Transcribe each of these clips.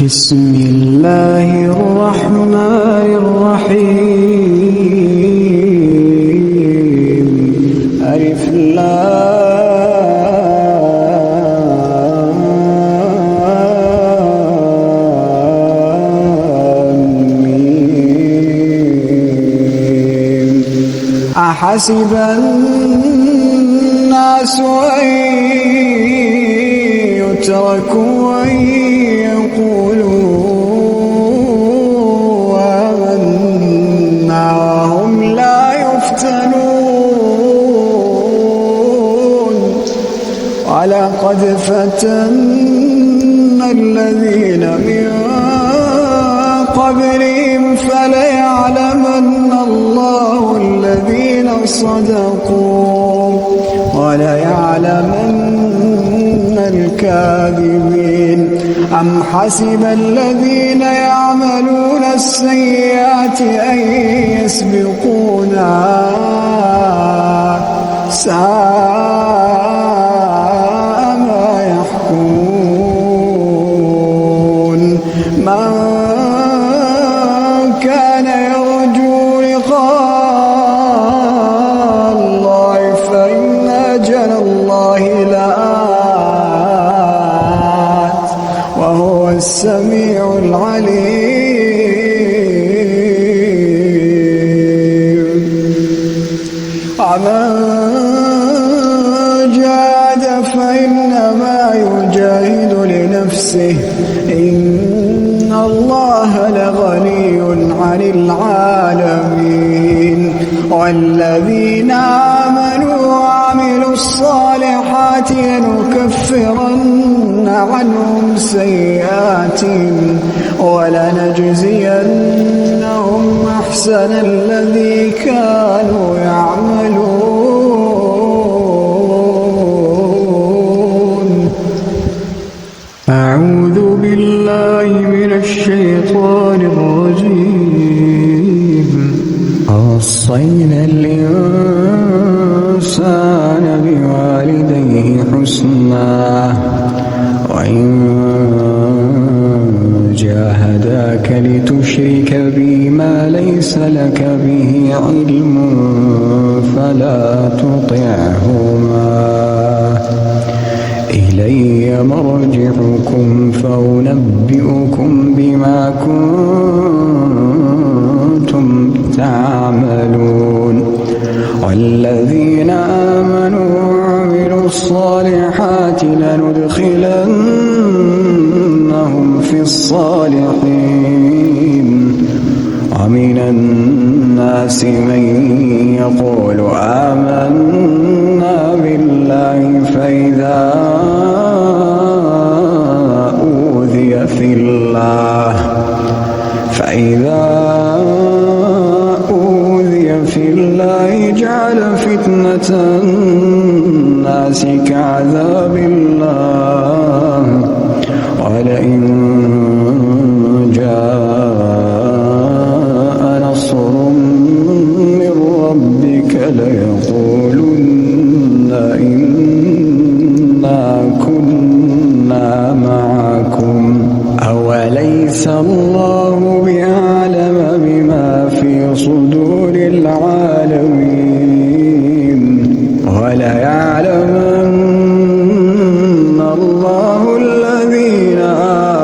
بسم الله الرحمن الرحيم. ألف لام ميم. أحسب الناس أن يتركوا أن يقولوا آمنا وهم لا يفتنون. ولقد فتنا الذين من قبلهم فليعلمن الله الذين صدقوا وليعلمن الكاذبين. أم حسب الذين يعملون السيئات أن يسبقونا ساء ما يحكمون. من كان يرجو لقاء الله فإن أجل الله لآت وهو السميع العليم. ومن جاهد فإنما يجاهد لنفسه إن الله لغني عن العالمين. والذين آمنوا وعملوا الصالحات لنكفرن عنهم سيئاتهم ولنجزينهم أحسن الذي كانوا يعملون. أعوذ بالله من الشيطان الرجيم. وصينا الإنسان بوالديه حسنا وإن جاهداك لتشرك بي ما ليس لك به علم فلا تطعهما إلي مرجعكم فأنبئكم بما كنتم تعملون. والذين آمنوا وعملوا الصالحات لندخلنهم في الصالحين. ومن الناس من يقول آمنا بالله فإذا أوذي في الله جعل فتنة الناس كعذاب الله. ولئن جاء نصر من ربك ليقولن إنا كنا معكم أوليس الله بأعلم بما في صدور العالمين. وليعلمن الله الذين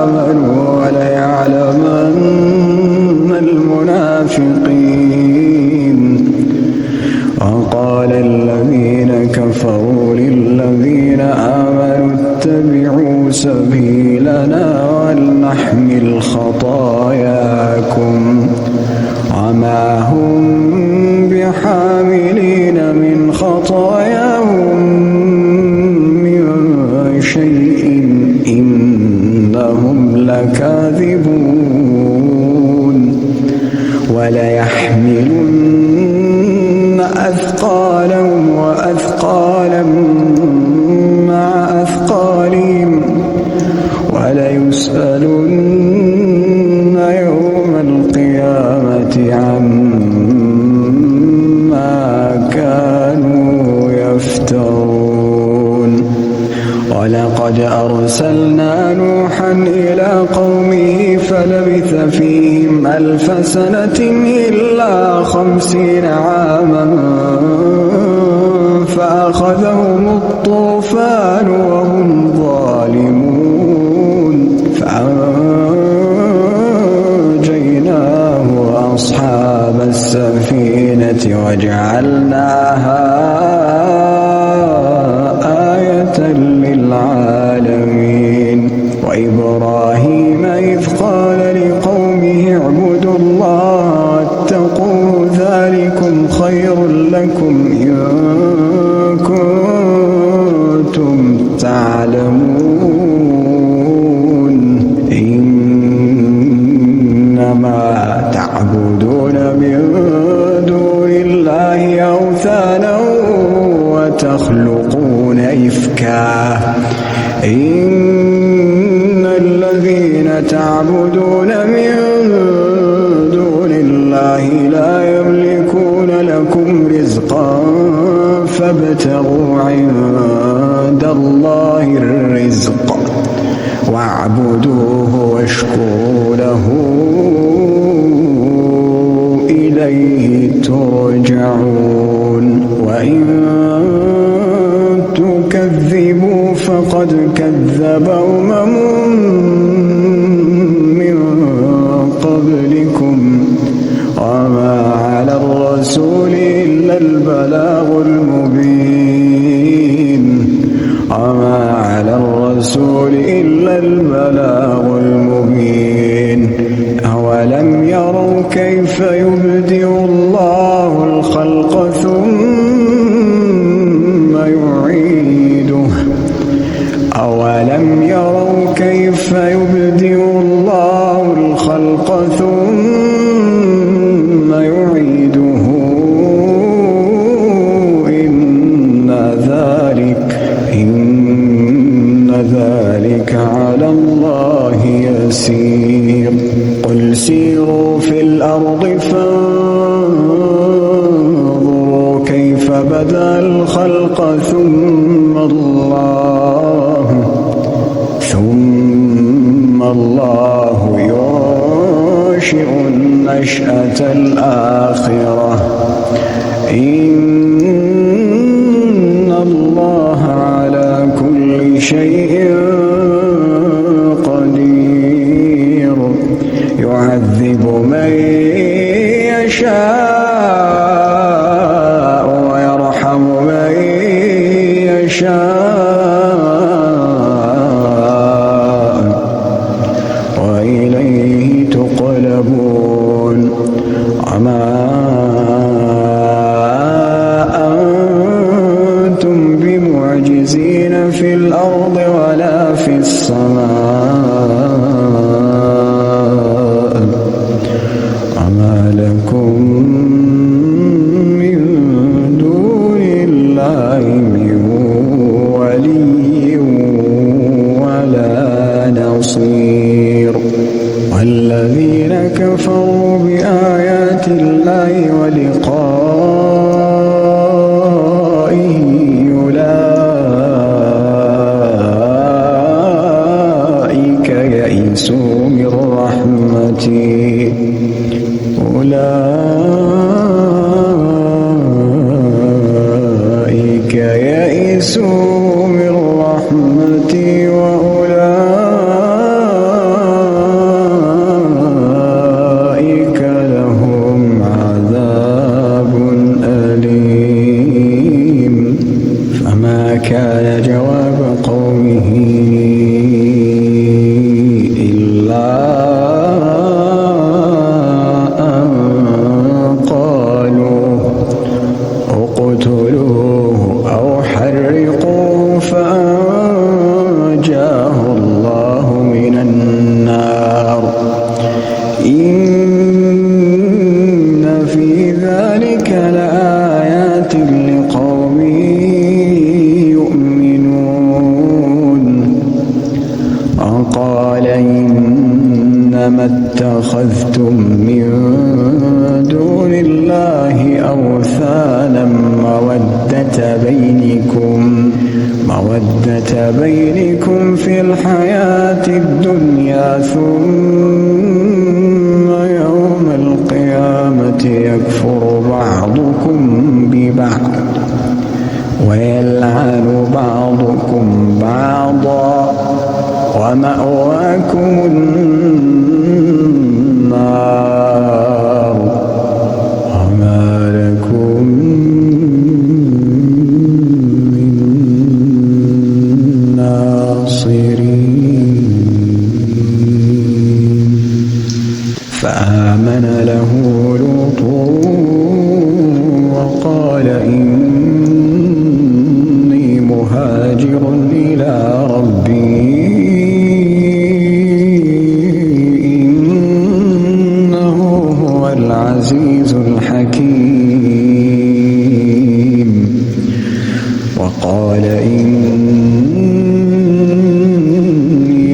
آمنوا وليعلمن المنافقين. وقال الذين كفروا للذين آمنوا اتبعوا سبيلنا ولنحمل خطاياكم وما هم بحاملين من خطاياهم من شيء إنهم لكاذبون. وليحملن أثقالهم وأثقالا مع أثقالهم وليسألن يوم القيامة عما كانوا يفترون. ولقد ولقد أرسلنا نوحا إلى قومه فلبث فيهم 1000 سنة إلا 50 عاما فأخذهم الطوفان وهم ظالمون فأنجيناه وأصحاب السفينة وجعلناها آية للعالمين وإبراهيم إذ قال لقومه اعبدوا الله واتقوا ذلكم خير لكم إن كنتم تعلمون إنما تعبدون من دون الله أوثانا وتخلقون إفكا إن الذين تعبدون من دون الله لا يملكون لكم رزقا فابتغوا عند الله الرزق واعبدوه واشكروا له إليه ترجعون وإن تكذبوا فقد كذب أمم من قبلكم وما على الرسول إلا البلاغ المبين أولم يروا كيف يبدئ الله الخلق ثم يعيده أولم يروا كيف يبدئ الله الخلق ثم يعيده إن ذلك على الله يسير قل سيروا في الأرض فانظروا كيف بدأ الخلق ثم الله ينشئ النشأة الآخرة إن الله على كل شيء قدير يعذب من يشاء ويرحم من يشاء وإليه تقلبون وما أنتم بمعجزين في الأرض ولا في السماء وما لكم من دون الله من ولي ولا نصير والذين كفروا بآيات الله ولقائه أولئك يئسوا من رحمتي أولئك يئسوا من رحمتي وأولئك لهم عذاب أليم فما كان جواب قومه إلا أن قالوا اقتلوه أو حرقوه فأنجاه الله من النار إن في ذلك لآيات لقوم يؤمنون وقال إنما اتخذتم من دون الله أوثانا مودة مودة بينكم في الحياة الدنيا ثم يوم القيامة يكفر بعضكم ببعض ويلعن بعضكم بعضا ومأواكم النار وما لكم من ناصرين. فآمن له لوط وقال إني مهاجر إلى ربي إنه هو العزيز الحكيم. وقال إني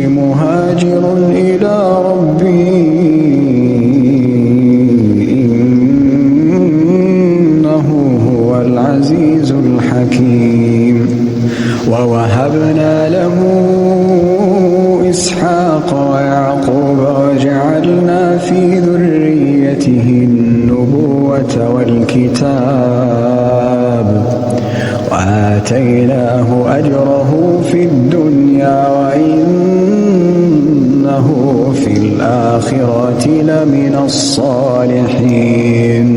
مهاجر إلى ربي إنه هو العزيز الحكيم. ووهبنا له إسحاق ويعقوب وجعلنا في ذريته النبوة والكتاب وآتيناه أجره في الدنيا وإنه في الآخرة لمن الصالحين.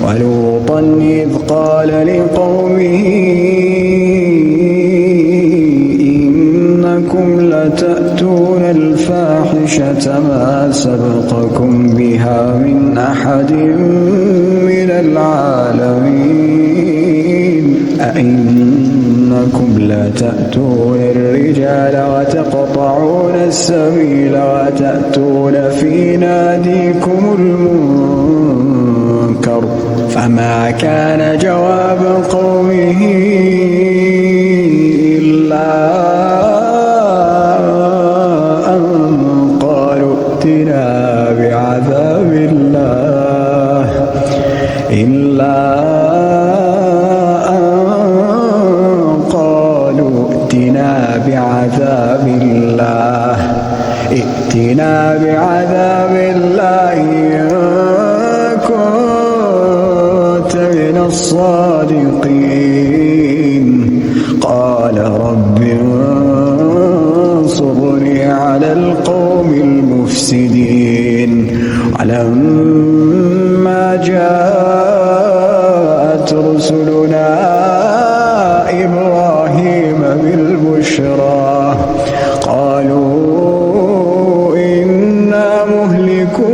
ولوطا إذ قال لقومه إنكم لتأتون الفاحشة ما سبقكم بها من أحد من العالمين أئنكم لتأتون الرجال وتقطعون السبيل وتأتون في ناديكم المنكر. فما كان جواب قومه إلا أن قالوا ائتنا بعذاب الله ائتنا بعذاب الله إن كنت من الصادقين. قال رب انصرني على القوم المفسدين. ولما جاءت رسلنا إبراهيم بالبشرى قالوا إنا مهلكو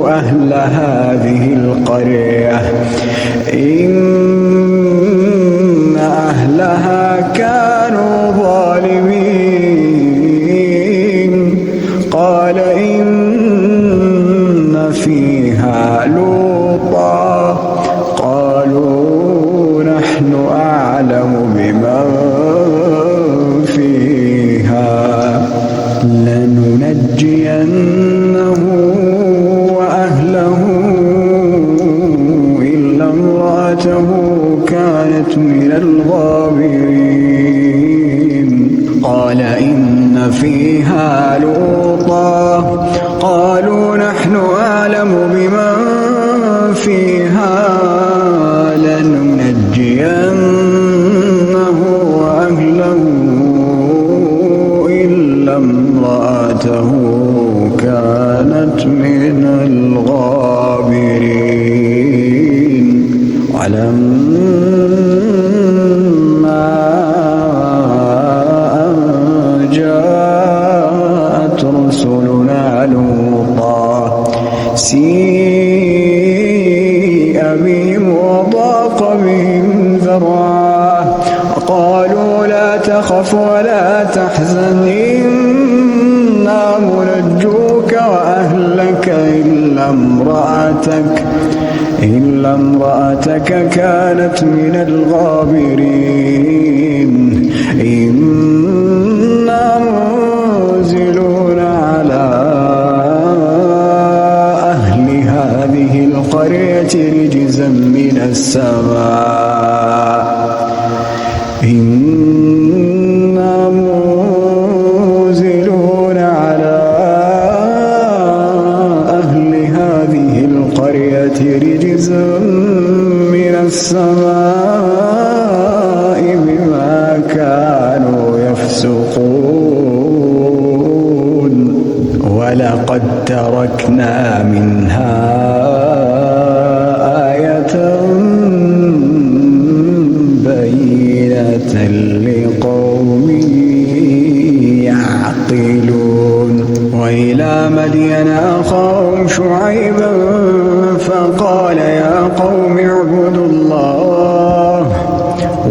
أهل هذه القرية إن أهلها كانوا ظالمين. قال إن فيها لوطا قالوا نحن أعلم بمن فيها لننجينه وأهله إلا امرأته كانت من الغابرين. قال إن فيها لوطا قالوا نحن أعلم بمن فيها لننجينه وأهله إلا امرأته كانت من الغابرين. ولما جاءت رسلنا لوطا سيء بهم وضاق بهم ذرعا وقالوا لا تخف ولا تحزن إنا منجوك وأهلك إلا امرأتك كانت من الغابرين. إنا منزلون على أهل هذه القرية رجزا من السماء السماء بما كانوا يفسقون ولقد تركنا منها آية بينة لقوم يعقلون وإلى مدين أخاهم شعيبا فقال يا قوم اعبدوا الله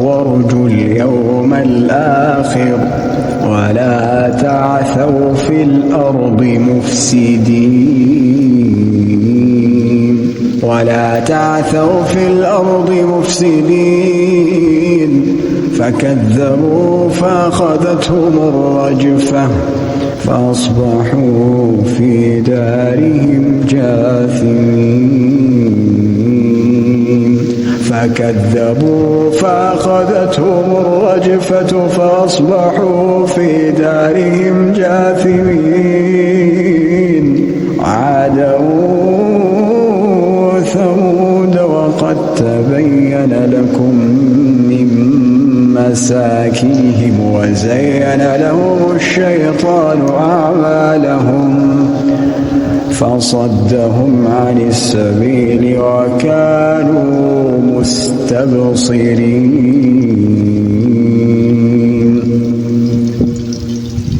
وارجوا اليوم الآخر ولا تعثوا في الأرض مفسدين فكذبوا فأخذتهم الرجفة فأصبحوا في دارهم جاثمين عادا وثمود وقد تبين لكم من مساكنهم وزين لهم الشيطان أعمالهم فصدهم عن السبيل وكانوا مستبصرين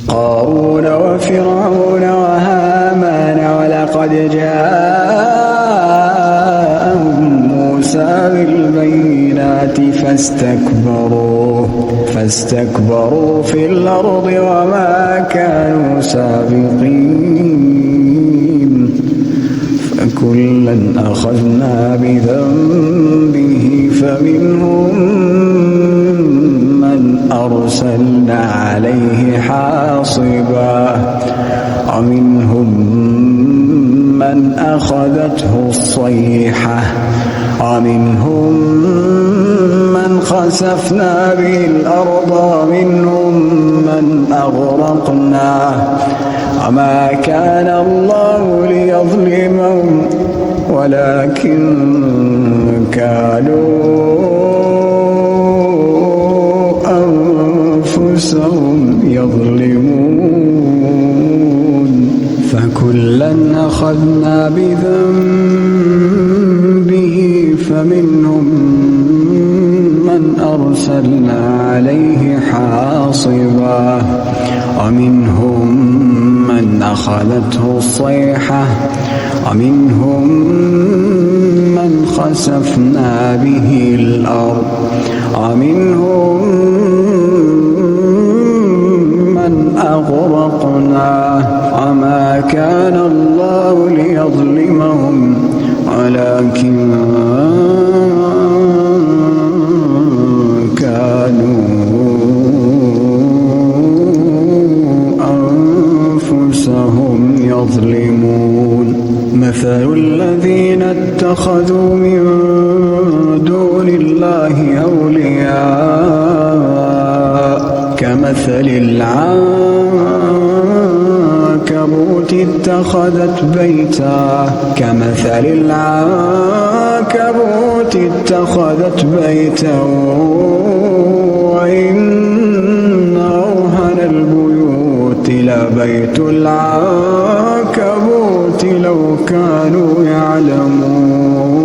قارون وفرعون وهامان ولقد جاءهم موسى بالبينات فاستكبروا في الأرض وما كانوا سابقين فكلا أخذنا بذنبه فمنهم من أرسلنا عليه حاصبا ومنهم من أخذته الصيحة ومنهم من خسفنا به الأرض ومنهم من أغرقنا وما كان الله ليظلمهم ولكن كانوا أنفسهم يظلمون فكلا أخذنا بذنبه فمنهم من أرسلنا عليه حاصبا ومنهم من أخذته الصيحة ومنهم من خسفنا به الأرض ومنهم من أغرقنا وما كان الله ليظلمهم ولكن كانوا أنفسهم يظلمون مثل الذين اتخذوا من دون الله أولياء كمثل العنكبوت اتخذت بيتا وإن أوهن البيوت لبيت العنكبوت لو كانوا يعلمون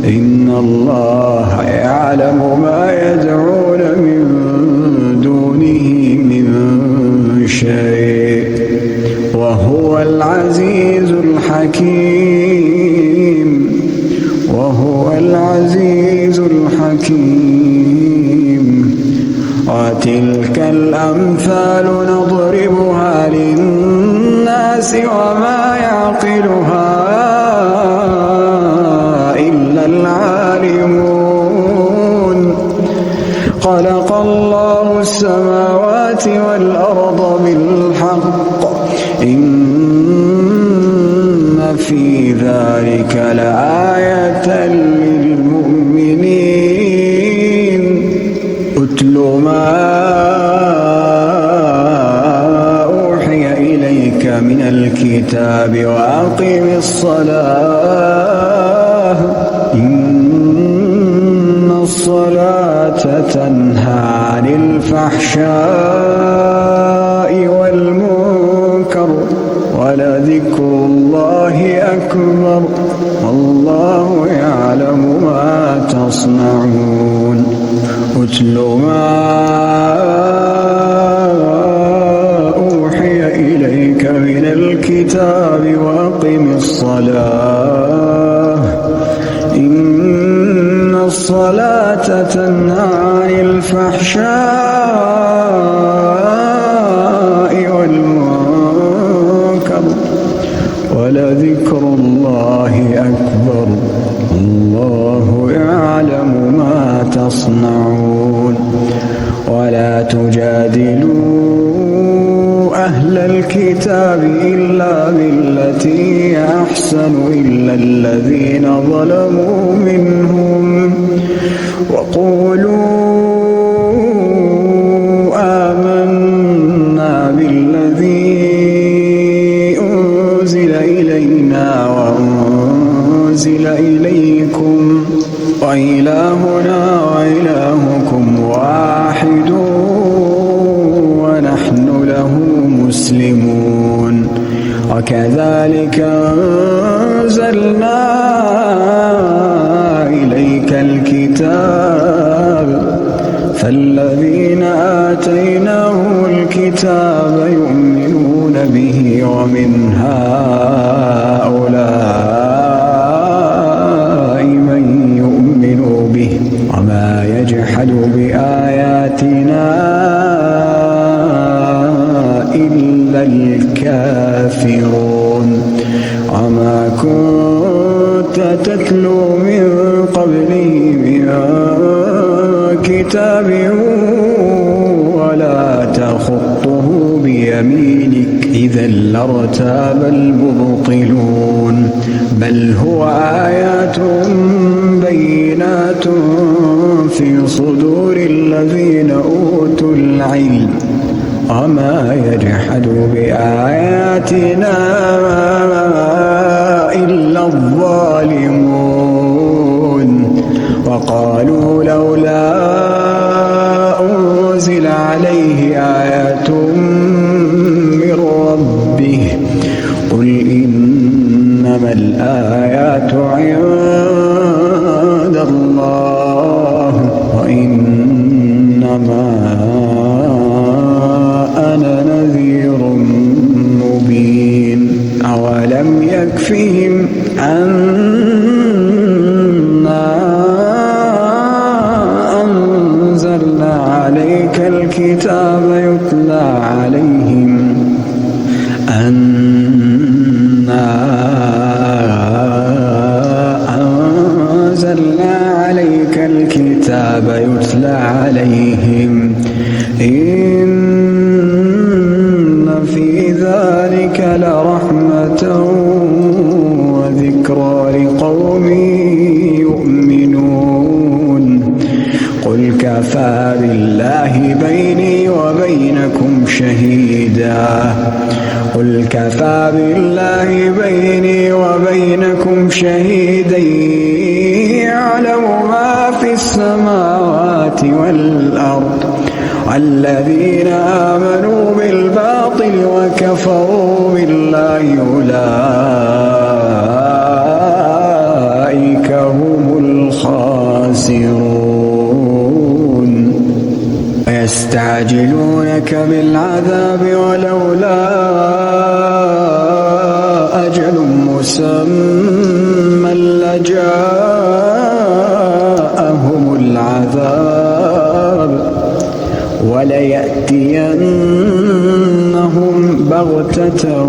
إن الله يعلم ما يدعون من دونه من شيء وهو العزيز الحكيم وتلك الأمثال نضربها للناس وما يعقلها إلا العالمون خلق الله السماوات والأرض بالحق إن في ذلك لآية للمؤمنين اتل ما أوحي إليك من الكتاب وأقم الصلاة إن الصلاة تنهى عن الفحشاء والمنكر ولذكر الله أكبر والله يعلم ما تصنعون اتل ما أوحي إليك من الكتاب وأقم الصلاة إن الصلاة تنهى عن الفحشاء والمنكر ولذكر الله أكبر الله يعلم ما تصنعون ولا تجادلوا أهل الكتاب إلا بالتي أحسن إلا الذين ظلموا منهم وقولوا آمنا بالذي أنزل إلينا وأنزل إليكم وإلهنا وإلهكم واحد ونحن له مسلمون وكذلك أنزلنا إليك الكتاب فالذين آتيناهم الكتاب يؤمنون به ومن هؤلاء من يؤمن به وما يجحد بآياتنا إلا الكافرون وما كنت تتلو من قبله من كتاب ولا تخطه بيمينك إذا لارتاب المبطلون بل هو آيات بينات في صدور الذين أوتوا العلم وما يجحد بآياتنا إلا الظالمون وقالوا لولا أنزل عليه آيات من ربه قل إنما الآيات عند الله وإنما أنا نذير مبين أولم يكفهم أنا أنزلنا عليك الكتاب يتلى عليهم أنا أنزلنا عليك الكتاب يتلى عليهم إن في ذلك لرحمة وذكرى لقوم يؤمنون قل كفى بالله بيني وبينكم شهيدا قل كفى بالله بيني وبينكم شهيدا يعلم ما في السماوات والأرض الذين آمنوا بالباطل وكفروا بالله أولئك هم الخاسرون ويستعجلونك بالعذاب ولولا أجل مسمى لجاءهم العذاب وليأتينهم بغتة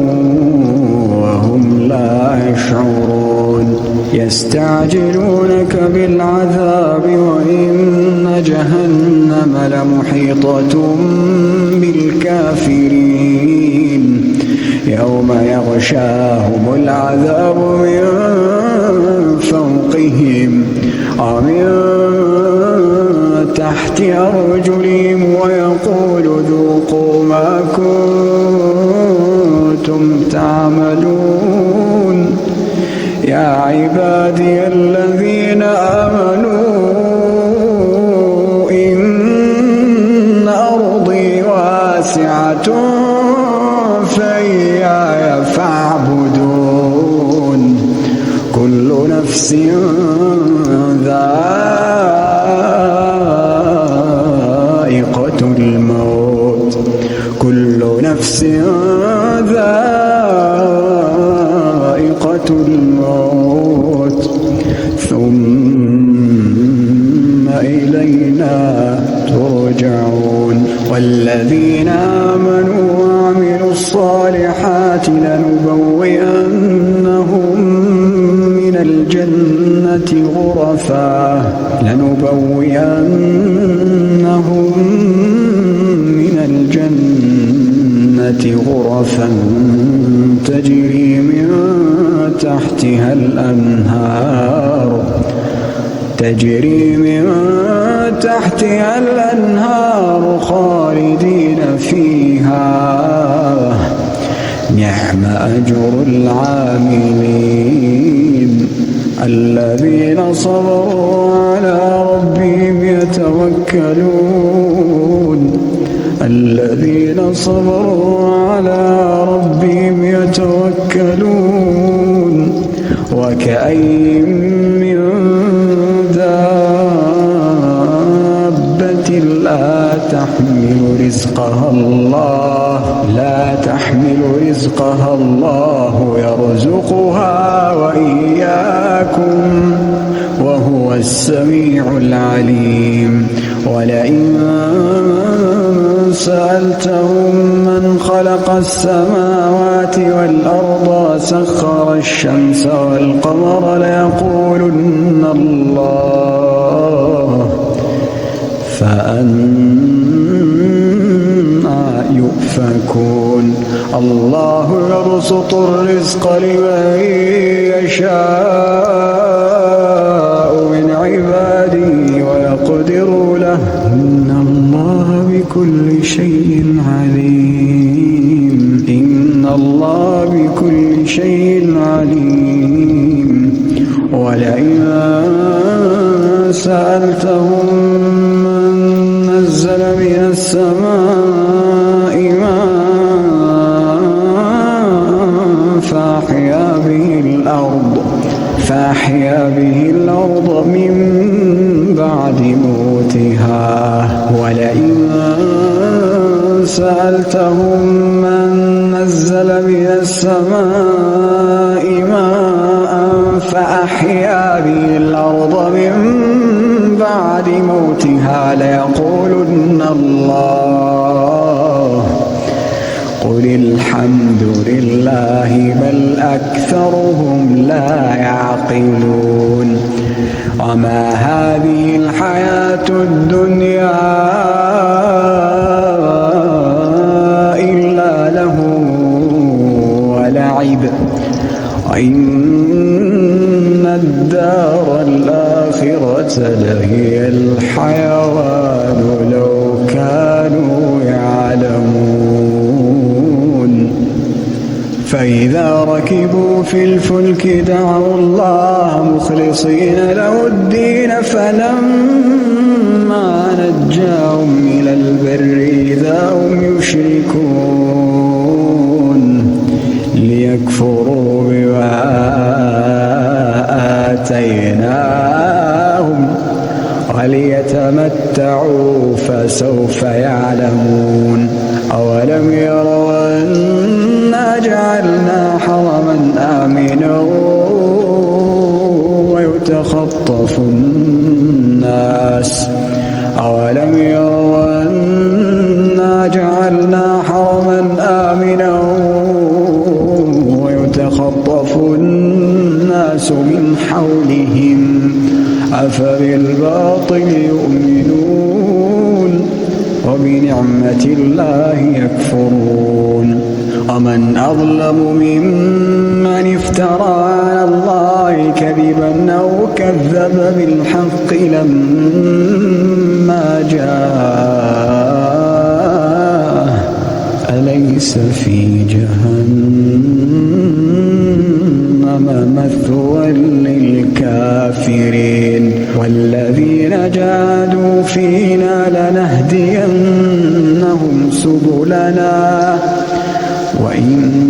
وهم لا يشعرون يستعجلونك بالعذاب وإن جهنم لمحيطة بالكافرين يوم يغشاهم العذاب من فوقهم ومن تحت أرجلهم ويقول ذوقوا ما كنتم تعملون يا عبادي الذين آمنوا نفس ذائقة الموت كل نفس ذائقة الموت ثم إلينا ترجعون والذين آمنوا وعملوا الصالحات لنبوئنهم من الجنة غرفا تجري من تحتها الأنهار خالدين فيها نعم أجر العاملين الذين صبروا على ربهم يتوكلون وكأين من دابة لا تحمل رزقها الله يرزقها وإياكم وهو السميع العليم ولئن سألتهم من خلق السماوات والأرض وسخر الشمس والقمر ليقولن الله فأنى يؤفكون الله يبسط الرزق لمن يشاء من عباده ويقدر له إن الله بكل شيء عليم ولئن سألتهم من نزل من السماء ماء فأحيا به الأرض من بعد موتها ولئن سألتهم من نزل من السماء ماء فأحيا به الأرض من بعد موتها ليقولن الله قل الحمد لله بل أكثرهم لا يعقلون وما هذه الحياة الدنيا إلا لهو ولعب وإن الدار الآخرة لهي الحيوان لو كانوا يعلمون فإذا ركبوا في الفلك دعوا الله مخلصين له الدين فلما نجاهم إلى البر إذا هم يشركون ليكفروا بما آتيناهم وليتمتعوا فسوف يعلمون أولم يروا أنا جعلنا حرما آمنا ويتخطف الناس أولم يروا أنا جعلنا حرما آمنا ويتخطف الناس من حولهم أفبالباطل يؤمنون وبنعمة الله يكفرون ومن أظلم ممن افترى على الله كذبا أو كذب بالحق لما جاءه أليس في جهنم مثوى للكافرين والذين جاهدوا فينا لنهدينهم سبلنا وإن